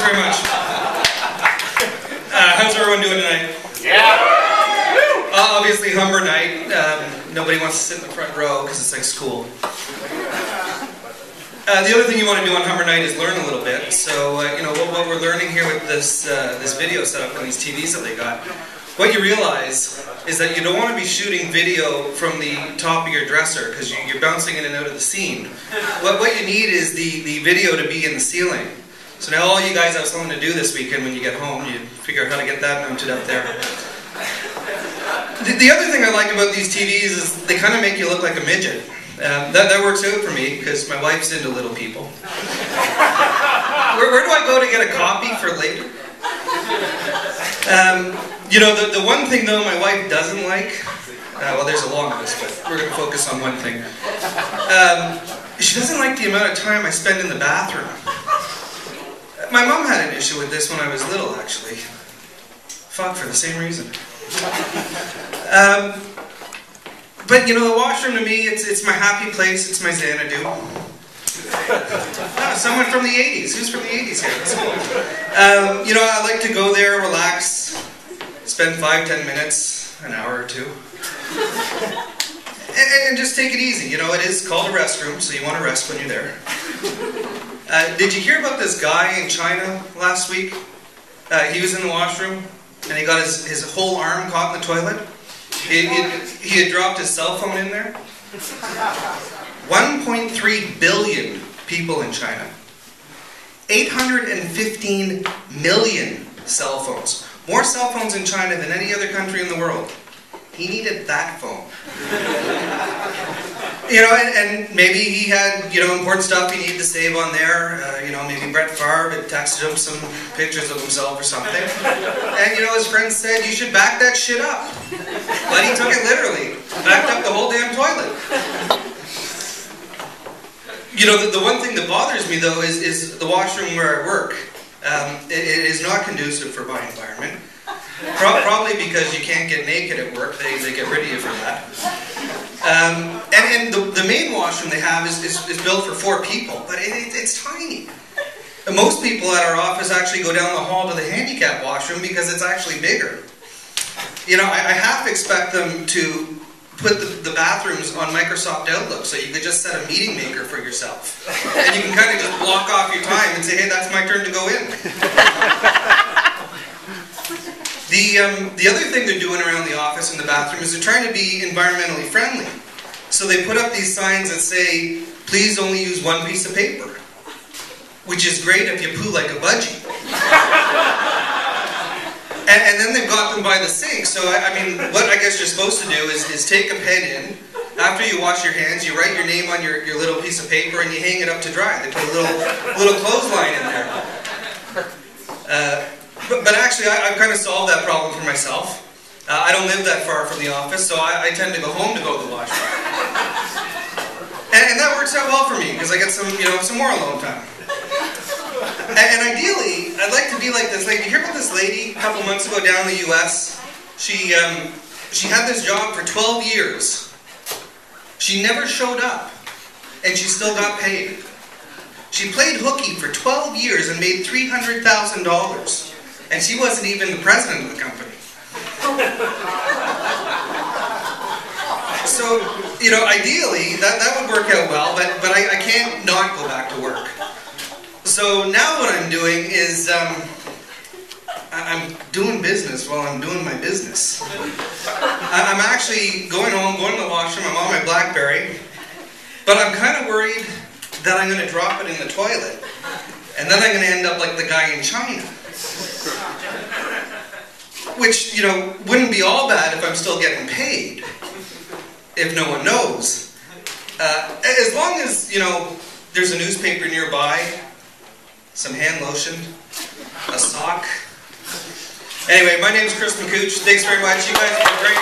very much. How's everyone doing tonight? Yeah! Obviously, Humber night. Nobody wants to sit in the front row because it's like school. The other thing you want to do on Humber night is learn a little bit. So, you know, what we're learning here with this video setup and these TVs that they got, what you realize is that you don't want to be shooting video from the top of your dresser because you're bouncing in and out of the scene. What you need is the video to be in the ceiling. So now all you guys have something to do this weekend when you get home. You figure out how to get that mounted up there. The other thing I like about these TVs is they kind of make you look like a midget. That works out for me because my wife's into little people. Where do I go to get a copy for later? You know, the one thing though my wife doesn't like, well there's a long list, but we're going to focus on one thing. She doesn't like the amount of time I spend in the bathroom. My mom had an issue with this when I was little, actually. Fuck, for the same reason. But you know, the washroom to me, it's my happy place, it's my Xanadu. Someone from the 80s. Who's from the 80s here? That's cool. You know, I like to go there, relax, spend 5-10 minutes, an hour or two. And just take it easy. You know, it is called a restroom, so you want to rest when you're there. Did you hear about this guy in China last week? He was in the washroom, and he got his whole arm caught in the toilet. He had dropped his cell phone in there. 1.3 billion people in China. 815 million cell phones. More cell phones in China than any other country in the world. He needed that phone. You know, and maybe he had, you know, important stuff he needed to save on there. You know, maybe Brett Favre had texted him some pictures of himself or something. And, you know, his friend said, you should back that shit up. But he took it literally. Backed up the whole damn toilet. You know, the one thing that bothers me, though, is the washroom where I work. It is not conducive for my environment. Probably because you can't get naked at work. They get rid of you for that. And the main washroom they have is built for 4 people, but it's tiny. And most people at our office actually go down the hall to the handicap washroom because it's actually bigger. You know, I half expect them to put the bathrooms on Microsoft Outlook so you could just set a meeting maker for yourself. And you can kind of just block off your time and say, hey, that's my turn to go in. The other thing they're doing around the office and the bathroom is they're trying to be environmentally friendly. So they put up these signs that say, please only use 1 piece of paper. Which is great if you poo like a budgie. And then they've got them by the sink. So, I mean, what I guess you're supposed to do is take a pen in. After you wash your hands, you write your name on your little piece of paper and you hang it up to dry. They put a little clothesline in there. But actually, I've kind of solved that problem for myself. I don't live that far from the office, so I tend to go home to go to the washroom. And that works out well for me, because I get some more alone time. And ideally, I'd like to be like this lady. You hear about this lady a couple months ago down in the U.S.? She had this job for 12 years. She never showed up, and she still got paid. She played hooky for 12 years and made $300,000. And she wasn't even the president of the company. So, you know, ideally, that would work out well, but I can't not go back to work. So now what I'm doing is, I'm doing business while I'm doing my business. I'm actually going home, going to the washroom, I'm on my BlackBerry, but I'm kind of worried that I'm going to drop it in the toilet, and then I'm going to end up like the guy in China. Which, you know, wouldn't be all bad if I'm still getting paid, if no one knows. As long as, you know, there's a newspaper nearby, some hand lotion, a sock. Anyway, my name's MaKuch. Thanks very much. You guys have been great.